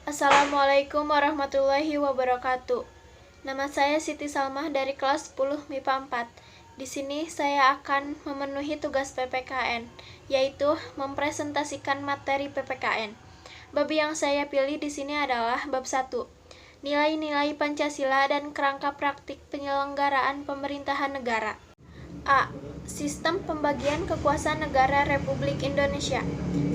Assalamualaikum warahmatullahi wabarakatuh. Nama saya Siti Salmah dari kelas 10 MIPA 4. Di sini saya akan memenuhi tugas PPKN, yaitu mempresentasikan materi PPKN. Bab yang saya pilih di sini adalah bab 1. Nilai-nilai Pancasila dan kerangka praktik penyelenggaraan pemerintahan negara. A. Sistem pembagian kekuasaan negara Republik Indonesia.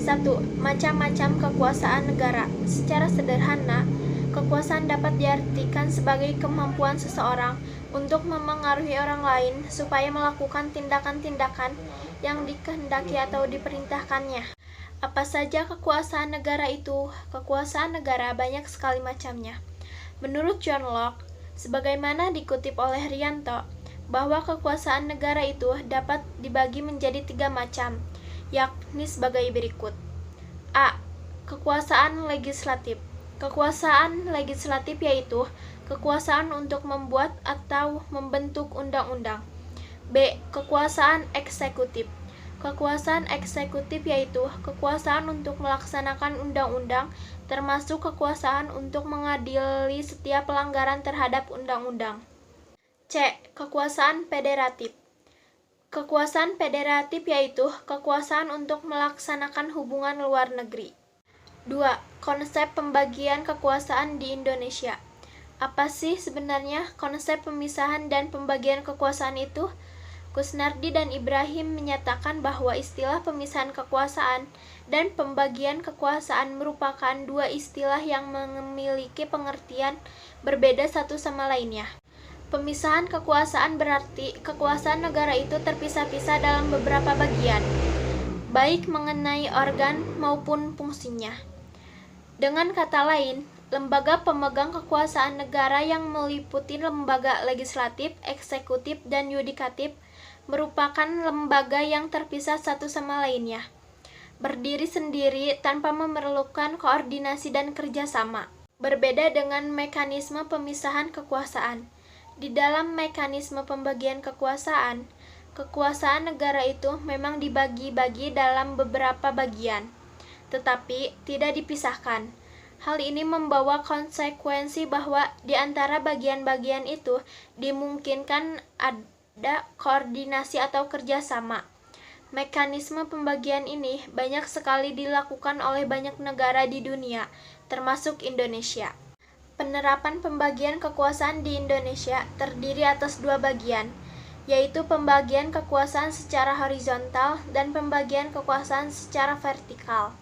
1. Macam-macam kekuasaan negara. Secara sederhana, kekuasaan dapat diartikan sebagai kemampuan seseorang untuk memengaruhi orang lain supaya melakukan tindakan-tindakan yang dikehendaki atau diperintahkannya. Apa saja kekuasaan negara itu? Kekuasaan negara banyak sekali macamnya. Menurut John Locke, sebagaimana dikutip oleh Rianto, bahwa kekuasaan negara itu dapat dibagi menjadi 3 macam, yakni sebagai berikut. A. Kekuasaan legislatif. Kekuasaan legislatif yaitu kekuasaan untuk membuat atau membentuk undang-undang. B. Kekuasaan eksekutif. Kekuasaan eksekutif yaitu kekuasaan untuk melaksanakan undang-undang, termasuk kekuasaan untuk mengadili setiap pelanggaran terhadap undang-undang. C. Kekuasaan federatif. Kekuasaan federatif yaitu kekuasaan untuk melaksanakan hubungan luar negeri. 2. Konsep pembagian kekuasaan di Indonesia. Apa sih sebenarnya konsep pemisahan dan pembagian kekuasaan itu? Kusnardi dan Ibrahim menyatakan bahwa istilah pemisahan kekuasaan dan pembagian kekuasaan merupakan dua istilah yang memiliki pengertian berbeda satu sama lainnya. Pemisahan kekuasaan berarti kekuasaan negara itu terpisah-pisah dalam beberapa bagian, baik mengenai organ maupun fungsinya. Dengan kata lain, lembaga pemegang kekuasaan negara yang meliputi lembaga legislatif, eksekutif, dan yudikatif merupakan lembaga yang terpisah satu sama lainnya, berdiri sendiri tanpa memerlukan koordinasi dan kerjasama. Berbeda dengan mekanisme pemisahan kekuasaan. Di dalam mekanisme pembagian kekuasaan, kekuasaan negara itu memang dibagi-bagi dalam beberapa bagian, tetapi tidak dipisahkan. Hal ini membawa konsekuensi bahwa di antara bagian-bagian itu dimungkinkan ada koordinasi atau kerjasama. Mekanisme pembagian ini banyak sekali dilakukan oleh banyak negara di dunia, termasuk Indonesia. Penerapan pembagian kekuasaan di Indonesia terdiri atas 2 bagian, yaitu pembagian kekuasaan secara horizontal dan pembagian kekuasaan secara vertikal.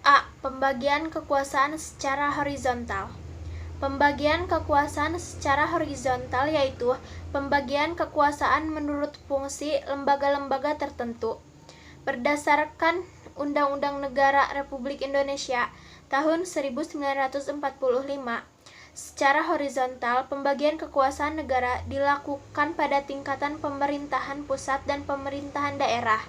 A. Pembagian kekuasaan secara horizontal. Pembagian kekuasaan secara horizontal yaitu pembagian kekuasaan menurut fungsi lembaga-lembaga tertentu. Berdasarkan Undang-Undang Negara Republik Indonesia tahun 1945, secara horizontal, pembagian kekuasaan negara dilakukan pada tingkatan pemerintahan pusat dan pemerintahan daerah.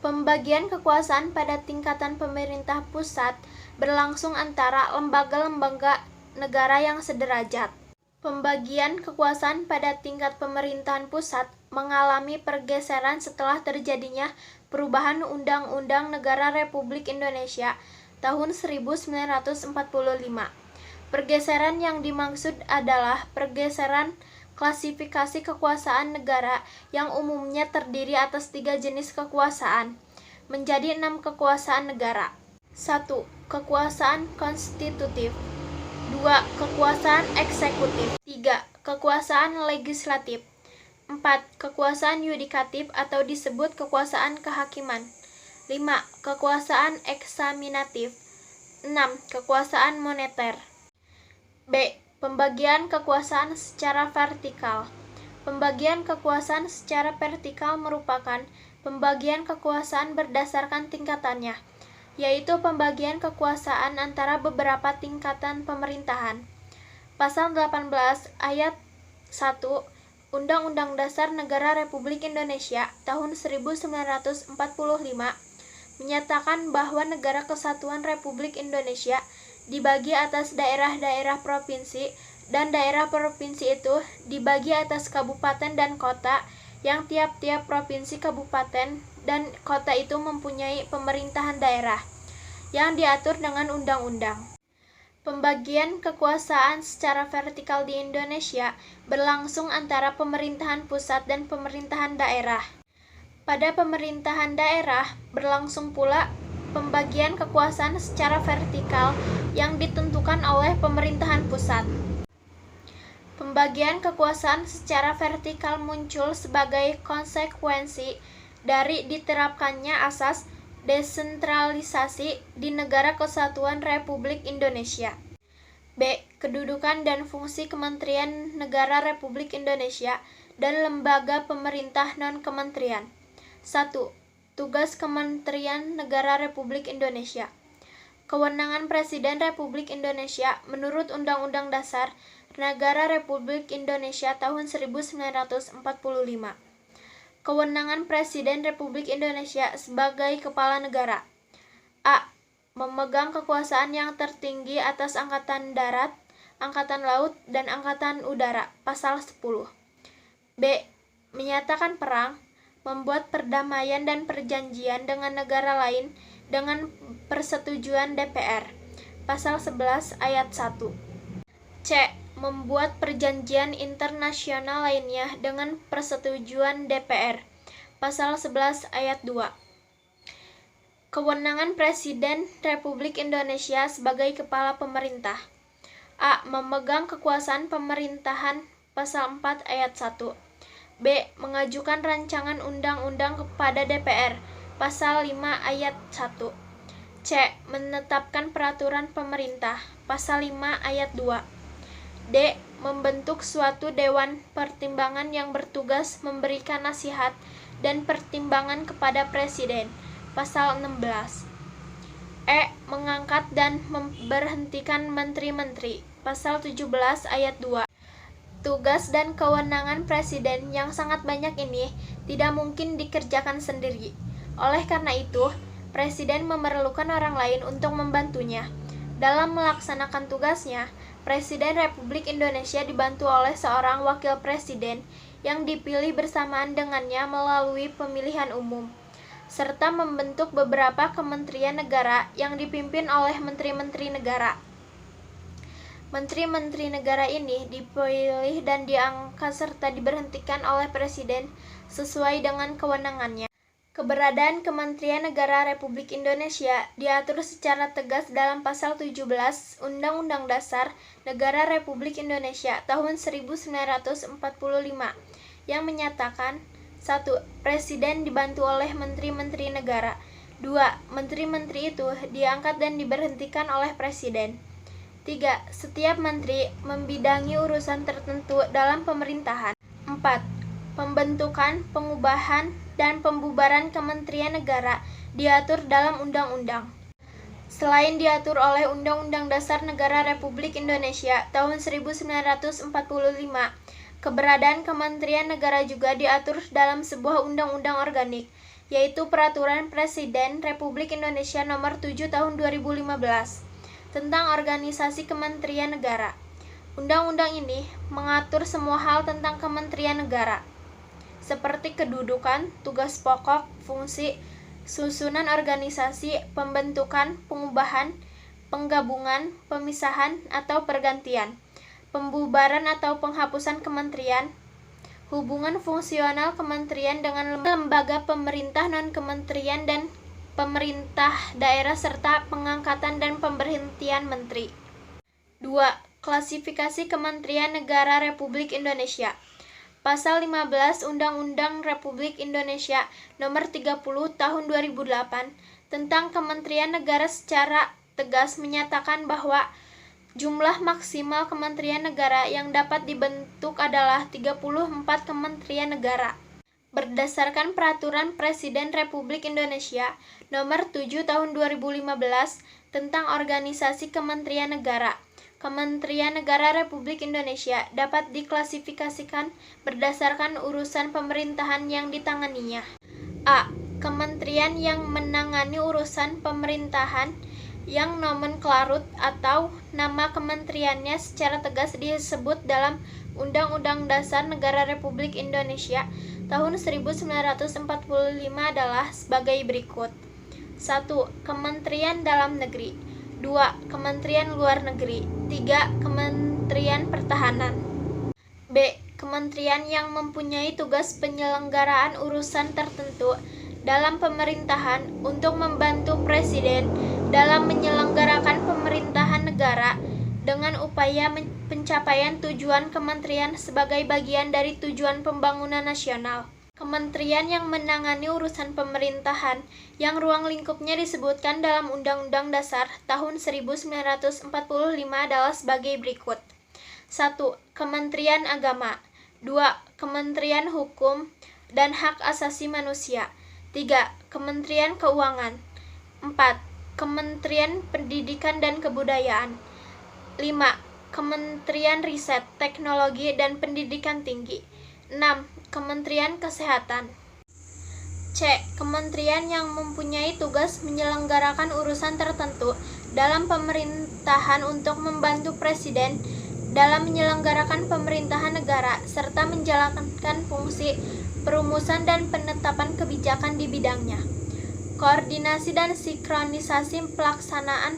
Pembagian kekuasaan pada tingkatan pemerintah pusat berlangsung antara lembaga-lembaga negara yang sederajat. Pembagian kekuasaan pada tingkat pemerintahan pusat mengalami pergeseran setelah terjadinya perubahan Undang-Undang Negara Republik Indonesia tahun 1945. Pergeseran yang dimaksud adalah pergeseran klasifikasi kekuasaan negara yang umumnya terdiri atas 3 jenis kekuasaan, menjadi 6 kekuasaan negara. 1. Kekuasaan konstitutif. 2. Kekuasaan eksekutif. 3. Kekuasaan legislatif. 4. Kekuasaan yudikatif atau disebut kekuasaan kehakiman. 5. Kekuasaan eksaminatif. 6. Kekuasaan moneter. B. Pembagian kekuasaan secara vertikal. Pembagian kekuasaan secara vertikal merupakan pembagian kekuasaan berdasarkan tingkatannya, yaitu pembagian kekuasaan antara beberapa tingkatan pemerintahan. Pasal 18 ayat 1 Undang-Undang Dasar Negara Republik Indonesia tahun 1945 menyatakan bahwa Negara Kesatuan Republik Indonesia dibagi atas daerah-daerah provinsi, dan daerah provinsi itu dibagi atas kabupaten dan kota, yang tiap-tiap provinsi, kabupaten, dan kota itu mempunyai pemerintahan daerah. yang diatur dengan undang-undang. Pembagian kekuasaan secara vertikal di Indonesia berlangsung antara pemerintahan pusat dan pemerintahan daerah. Pada pemerintahan daerah berlangsung pula pembagian kekuasaan secara vertikal yang ditentukan oleh pemerintahan pusat. Pembagian kekuasaan secara vertikal muncul sebagai konsekuensi dari diterapkannya asas desentralisasi di Negara Kesatuan Republik Indonesia. B. Kedudukan dan fungsi Kementerian Negara Republik Indonesia dan lembaga pemerintah non-kementerian. 1. Tugas Kementerian Negara Republik Indonesia. Kewenangan Presiden Republik Indonesia menurut Undang-Undang Dasar Negara Republik Indonesia tahun 1945. Kewenangan Presiden Republik Indonesia sebagai Kepala Negara. A. Memegang kekuasaan yang tertinggi atas Angkatan Darat, Angkatan Laut, dan Angkatan Udara. Pasal 10. B. Menyatakan perang, membuat perdamaian dan perjanjian dengan negara lain dengan persetujuan DPR. Pasal 11 ayat 1. C. Membuat perjanjian internasional lainnya dengan persetujuan DPR. Pasal 11 ayat 2. Kewenangan Presiden Republik Indonesia sebagai Kepala Pemerintah. A. Memegang kekuasaan pemerintahan. Pasal 4 ayat 1. B. Mengajukan rancangan undang-undang kepada DPR. Pasal 5 ayat 1. C. Menetapkan peraturan pemerintah. Pasal 5 ayat 2. D. Membentuk suatu dewan pertimbangan yang bertugas memberikan nasihat dan pertimbangan kepada Presiden. Pasal 16. E. Mengangkat dan memberhentikan menteri-menteri. Pasal 17 ayat 2. Tugas dan kewenangan Presiden yang sangat banyak ini tidak mungkin dikerjakan sendiri. Oleh karena itu, Presiden memerlukan orang lain untuk membantunya. Dalam melaksanakan tugasnya, Presiden Republik Indonesia dibantu oleh seorang wakil presiden yang dipilih bersamaan dengannya melalui pemilihan umum, serta membentuk beberapa kementerian negara yang dipimpin oleh menteri-menteri negara. Menteri-menteri negara ini dipilih dan diangkat serta diberhentikan oleh Presiden sesuai dengan kewenangannya. Keberadaan Kementerian Negara Republik Indonesia diatur secara tegas dalam Pasal 17 Undang-Undang Dasar Negara Republik Indonesia tahun 1945 yang menyatakan 1. Presiden dibantu oleh menteri-menteri negara. 2. Menteri-menteri itu diangkat dan diberhentikan oleh Presiden. 3. Setiap menteri membidangi urusan tertentu dalam pemerintahan. 4. Pembentukan, pengubahan, dan pembubaran kementerian negara diatur dalam undang-undang. Selain diatur oleh Undang-Undang Dasar Negara Republik Indonesia tahun 1945, keberadaan kementerian negara juga diatur dalam sebuah undang-undang organik, yaitu Peraturan Presiden Republik Indonesia Nomor 7 Tahun 2015 tentang organisasi kementerian negara. Undang-undang ini mengatur semua hal tentang kementerian negara, seperti kedudukan, tugas pokok, fungsi, susunan organisasi, pembentukan, pengubahan, penggabungan, pemisahan atau pergantian, pembubaran atau penghapusan kementerian, hubungan fungsional kementerian dengan lembaga pemerintah non-kementerian dan pemerintah daerah serta pengangkatan dan pemberhentian menteri. 2. Klasifikasi Kementerian Negara Republik Indonesia. Pasal 15 Undang-Undang Republik Indonesia Nomor 30 Tahun 2008 tentang Kementerian Negara secara tegas menyatakan bahwa jumlah maksimal kementerian negara yang dapat dibentuk adalah 34 kementerian negara. Berdasarkan Peraturan Presiden Republik Indonesia Nomor 7 Tahun 2015 tentang Organisasi Kementerian Negara, Kementerian Negara Republik Indonesia dapat diklasifikasikan berdasarkan urusan pemerintahan yang ditanganinya. A. Kementerian yang menangani urusan pemerintahan yang nomenklatur atau nama kementeriannya secara tegas disebut dalam Undang-Undang Dasar Negara Republik Indonesia tahun 1945 adalah sebagai berikut. 1. Kementerian Dalam Negeri. 2. Kementerian Luar Negeri. 3. Kementerian Pertahanan. B. Kementerian yang mempunyai tugas penyelenggaraan urusan tertentu dalam pemerintahan untuk membantu Presiden dalam menyelenggarakan pemerintahan negara dengan upaya pencapaian tujuan kementerian sebagai bagian dari tujuan pembangunan nasional. Kementerian yang menangani urusan pemerintahan yang ruang lingkupnya disebutkan dalam Undang-Undang Dasar tahun 1945 adalah sebagai berikut. 1. Kementerian Agama. 2. Kementerian Hukum dan Hak Asasi Manusia. 3. Kementerian Keuangan. 4. Kementerian Pendidikan dan Kebudayaan. 5. Kementerian Riset, Teknologi dan Pendidikan Tinggi. 6. Kementerian Kesehatan. C. Kementerian yang mempunyai tugas menyelenggarakan urusan tertentu dalam pemerintahan untuk membantu Presiden dalam menyelenggarakan pemerintahan negara serta menjalankan fungsi perumusan dan penetapan kebijakan di bidangnya. Koordinasi dan sinkronisasi pelaksanaan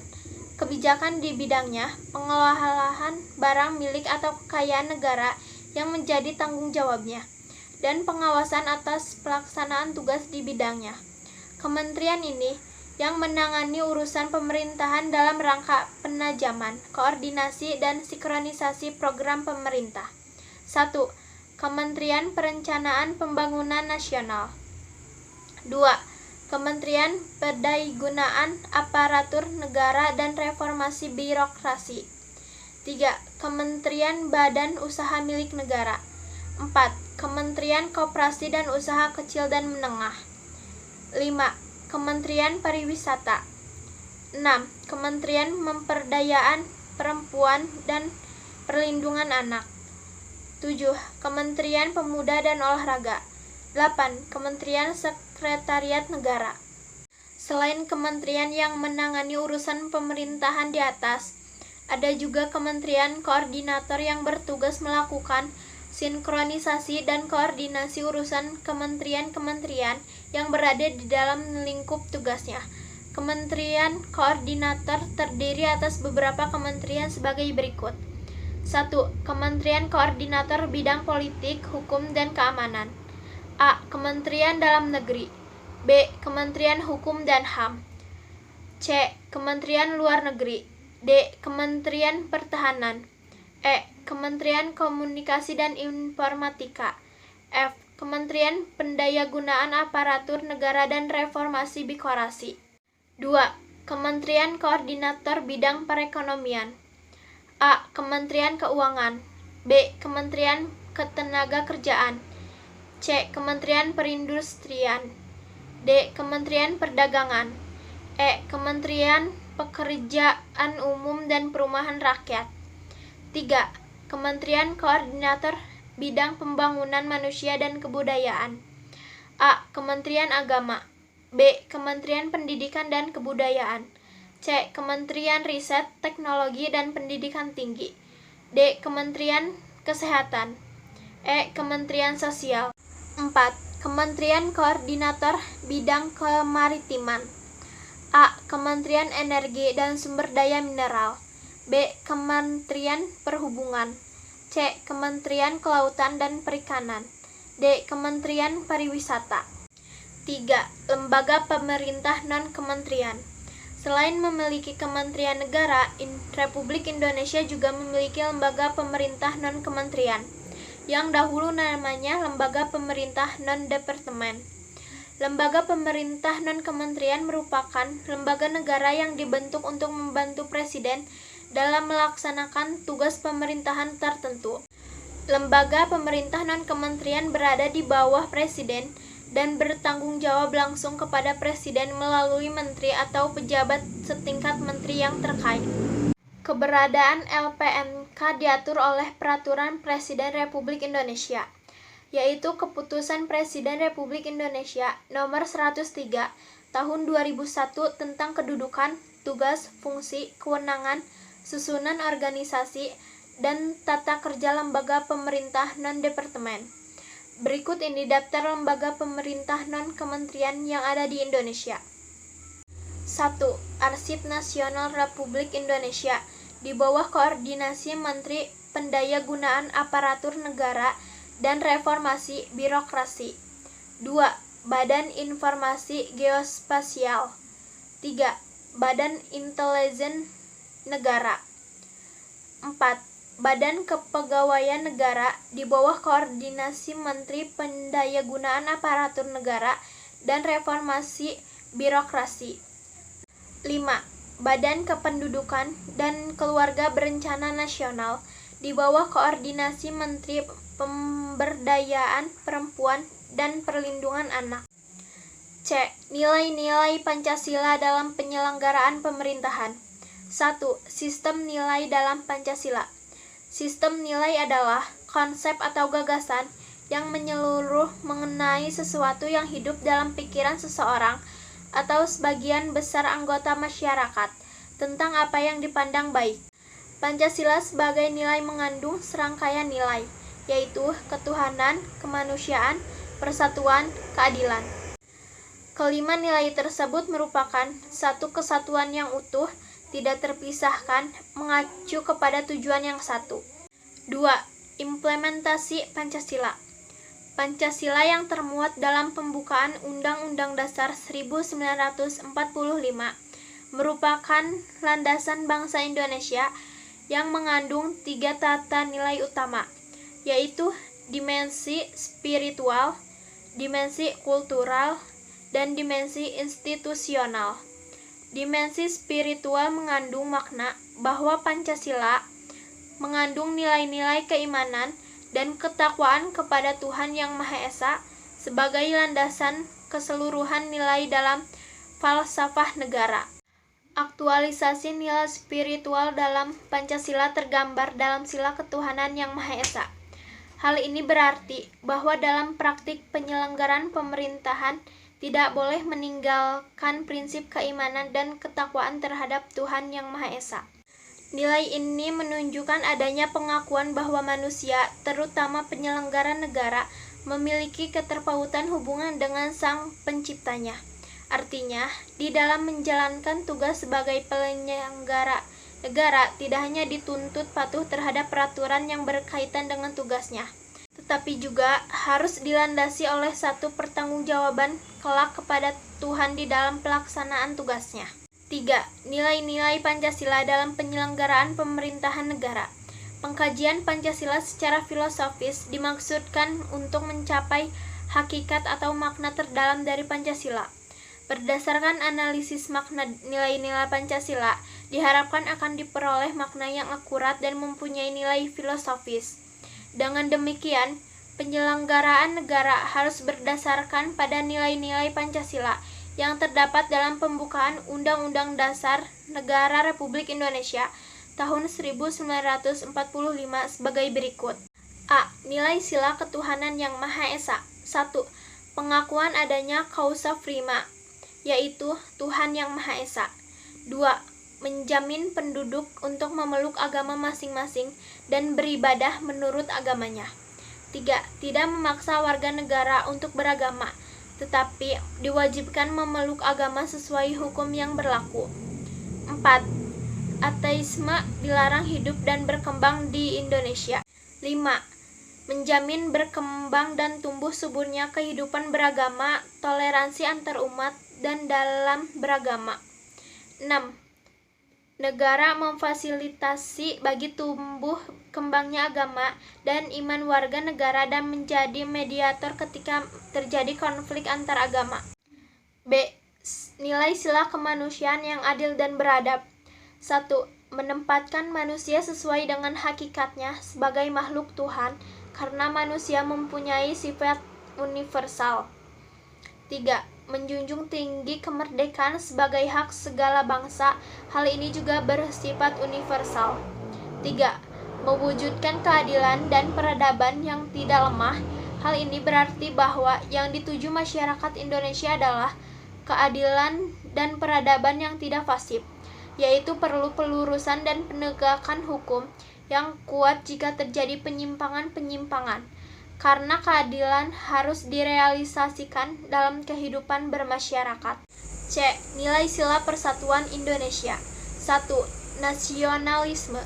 kebijakan di bidangnya, pengelolaan barang milik atau kekayaan negara yang menjadi tanggung jawabnya, dan pengawasan atas pelaksanaan tugas di bidangnya. Kementerian ini yang menangani urusan pemerintahan dalam rangka penajaman, koordinasi, dan sinkronisasi program pemerintah. 1. Kementerian Perencanaan Pembangunan Nasional. 2. Kementerian Pendayagunaan Aparatur Negara dan Reformasi Birokrasi. 3. Kementerian Badan Usaha Milik Negara. 4. Kementerian Koperasi dan Usaha Kecil dan Menengah. 5. Kementerian Pariwisata. 6. Kementerian Pemberdayaan Perempuan dan Perlindungan Anak. 7. Kementerian Pemuda dan Olahraga. 8. Kementerian Sekretariat Negara. Selain kementerian yang menangani urusan pemerintahan di atas, ada juga kementerian koordinator yang bertugas melakukan sinkronisasi dan koordinasi urusan kementerian-kementerian yang berada di dalam lingkup tugasnya. Kementerian koordinator terdiri atas beberapa kementerian sebagai berikut. 1. Kementerian Koordinator Bidang Politik, Hukum, dan Keamanan. A. Kementerian Dalam Negeri. B. Kementerian Hukum dan HAM. C. Kementerian Luar Negeri. D. Kementerian Pertahanan. E. Kementerian Komunikasi dan Informatika. F. Kementerian Pendayagunaan Aparatur Negara dan Reformasi Birokrasi. 2. Kementerian Koordinator Bidang Perekonomian. A. Kementerian Keuangan. B. Kementerian Ketenagakerjaan. C. Kementerian Perindustrian. D. Kementerian Perdagangan. E. Kementerian Pekerjaan Umum dan Perumahan Rakyat. 3. Kementerian Koordinator Bidang Pembangunan Manusia dan Kebudayaan. A. Kementerian Agama. B. Kementerian Pendidikan dan Kebudayaan. C. Kementerian Riset, Teknologi dan Pendidikan Tinggi. D. Kementerian Kesehatan. E. Kementerian Sosial. 4. Kementerian Koordinator Bidang Kemaritiman. A. Kementerian Energi dan Sumber Daya Mineral. B. Kementerian Perhubungan. C. Kementerian Kelautan dan Perikanan. D. Kementerian Pariwisata. 3. Lembaga pemerintah non-kementerian. Selain memiliki kementerian negara, Republik Indonesia juga memiliki lembaga pemerintah non-kementerian, yang dahulu namanya Lembaga Pemerintah Non-Departemen. Lembaga pemerintah non-kementerian merupakan lembaga negara yang dibentuk untuk membantu Presiden dalam melaksanakan tugas pemerintahan tertentu. Lembaga pemerintah non-kementerian berada di bawah Presiden dan bertanggung jawab langsung kepada Presiden melalui menteri atau pejabat setingkat menteri yang terkait. Keberadaan LPNK diatur oleh Peraturan Presiden Republik Indonesia, yaitu Keputusan Presiden Republik Indonesia Nomor 103 Tahun 2001 tentang kedudukan, tugas, fungsi, kewenangan, susunan organisasi, dan tata kerja lembaga pemerintah non-departemen. Berikut ini daftar lembaga pemerintah non-kementerian yang ada di Indonesia. 1. Arsip Nasional Republik Indonesia di bawah koordinasi Menteri Pendayagunaan Aparatur Negara dan Reformasi Birokrasi. 2. Badan Informasi Geospasial. 3. Badan Intelijen Negara. 4. Badan Kepegawaian Negara di bawah koordinasi Menteri Pendayagunaan Aparatur Negara dan Reformasi Birokrasi. 5. Badan Kependudukan dan Keluarga Berencana Nasional di bawah koordinasi Menteri Pemberdayaan Perempuan dan Perlindungan Anak. C. Nilai-nilai Pancasila dalam penyelenggaraan pemerintahan. 1. Sistem nilai dalam Pancasila. Sistem nilai adalah konsep atau gagasan yang menyeluruh mengenai sesuatu yang hidup dalam pikiran seseorang atau sebagian besar anggota masyarakat tentang apa yang dipandang baik. Pancasila sebagai nilai mengandung serangkaian nilai, yaitu ketuhanan, kemanusiaan, persatuan, keadilan. Kelima nilai tersebut merupakan satu kesatuan yang utuh, tidak terpisahkan, mengacu kepada tujuan yang satu. 2. Implementasi Pancasila. Pancasila yang termuat dalam pembukaan Undang-Undang Dasar 1945 merupakan landasan bangsa Indonesia yang mengandung 3 tata nilai utama, yaitu dimensi spiritual, dimensi kultural, dan dimensi institusional. Dimensi spiritual mengandung makna bahwa Pancasila mengandung nilai-nilai keimanan dan ketakwaan kepada Tuhan Yang Maha Esa sebagai landasan keseluruhan nilai dalam falsafah negara. Aktualisasi nilai spiritual dalam Pancasila tergambar dalam sila ketuhanan Yang Maha Esa. Hal ini berarti bahwa dalam praktik penyelenggaraan pemerintahan tidak boleh meninggalkan prinsip keimanan dan ketakwaan terhadap Tuhan Yang Maha Esa. Nilai ini menunjukkan adanya pengakuan bahwa manusia, terutama penyelenggara negara, memiliki keterpautan hubungan dengan Sang Penciptanya. Artinya, di dalam menjalankan tugas sebagai penyelenggara negara tidak hanya dituntut patuh terhadap peraturan yang berkaitan dengan tugasnya, tetapi juga harus dilandasi oleh satu pertanggungjawaban kelak kepada Tuhan di dalam pelaksanaan tugasnya. 3. Nilai-nilai Pancasila dalam penyelenggaraan pemerintahan negara. Pengkajian Pancasila secara filosofis dimaksudkan untuk mencapai hakikat atau makna terdalam dari Pancasila. Berdasarkan analisis makna nilai-nilai Pancasila, diharapkan akan diperoleh makna yang akurat dan mempunyai nilai filosofis. Dengan demikian, penyelenggaraan negara harus berdasarkan pada nilai-nilai Pancasila yang terdapat dalam pembukaan Undang-Undang Dasar Negara Republik Indonesia tahun 1945 sebagai berikut. A. Nilai sila ketuhanan Yang Maha Esa. 1. Pengakuan adanya causa prima, yaitu Tuhan Yang Maha Esa. 2. Menjamin penduduk untuk memeluk agama masing-masing dan beribadah menurut agamanya. 3. Tidak memaksa warga negara untuk beragama, tetapi diwajibkan memeluk agama sesuai hukum yang berlaku. 4. Ateisme dilarang hidup dan berkembang di Indonesia. 5. Menjamin berkembang dan tumbuh suburnya kehidupan beragama, toleransi antarumat, dan dalam beragama. 6. Negara memfasilitasi bagi tumbuh kembangnya agama dan iman warga negara dan menjadi mediator ketika terjadi konflik antar agama. B. Nilai sila kemanusiaan yang adil dan beradab. 1. Menempatkan manusia sesuai dengan hakikatnya sebagai makhluk Tuhan karena manusia mempunyai sifat universal. 3. Menjunjung tinggi kemerdekaan sebagai hak segala bangsa. Hal ini juga bersifat universal. 3. Mewujudkan keadilan dan peradaban yang tidak lemah. Hal ini berarti bahwa yang dituju masyarakat Indonesia adalah keadilan dan peradaban yang tidak fasib, yaitu perlu pelurusan dan penegakan hukum yang kuat jika terjadi penyimpangan-penyimpangan, karena keadilan harus direalisasikan dalam kehidupan bermasyarakat. C. Nilai sila persatuan Indonesia. 1. Nasionalisme.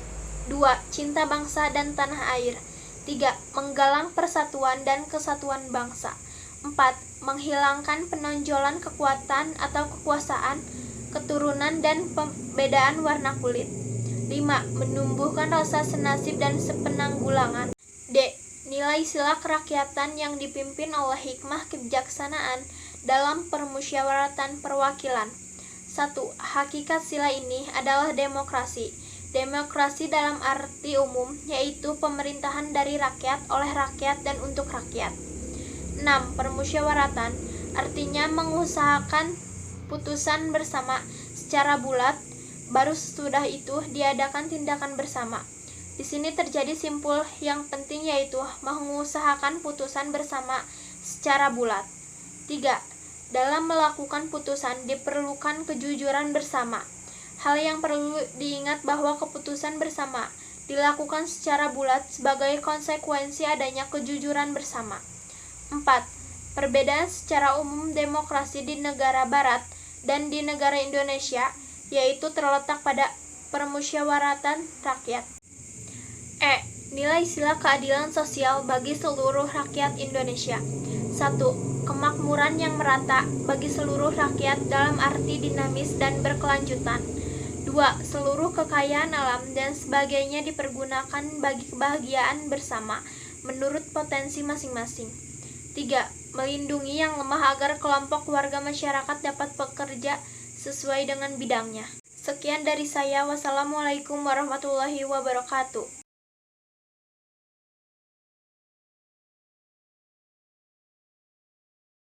2. Cinta bangsa dan tanah air. 3. Menggalang persatuan dan kesatuan bangsa. 4. Menghilangkan penonjolan kekuatan atau kekuasaan, keturunan dan perbedaan warna kulit. 5. Menumbuhkan rasa senasib dan sepenanggulangan. D. Nilai sila kerakyatan yang dipimpin oleh hikmah kebijaksanaan dalam permusyawaratan perwakilan. 1. Hakikat sila ini adalah demokrasi. Demokrasi dalam arti umum, yaitu pemerintahan dari rakyat, oleh rakyat, dan untuk rakyat. 6. Permusyawaratan, artinya mengusahakan putusan bersama secara bulat, baru sesudah itu diadakan tindakan bersama. Di sini terjadi simpul yang penting, yaitu mengusahakan putusan bersama secara bulat. 3. Dalam melakukan putusan diperlukan kejujuran bersama. Hal yang perlu diingat bahwa keputusan bersama dilakukan secara bulat sebagai konsekuensi adanya kejujuran bersama. 4. Perbedaan secara umum demokrasi di negara barat dan di negara Indonesia, yaitu terletak pada permusyawaratan rakyat. E. Nilai sila keadilan sosial bagi seluruh rakyat Indonesia. 1. Kemakmuran yang merata bagi seluruh rakyat dalam arti dinamis dan berkelanjutan. 2. Seluruh kekayaan alam dan sebagainya dipergunakan bagi kebahagiaan bersama menurut potensi masing-masing. 3. Melindungi yang lemah agar kelompok warga masyarakat dapat bekerja sesuai dengan bidangnya. Sekian dari saya. Wassalamualaikum warahmatullahi wabarakatuh.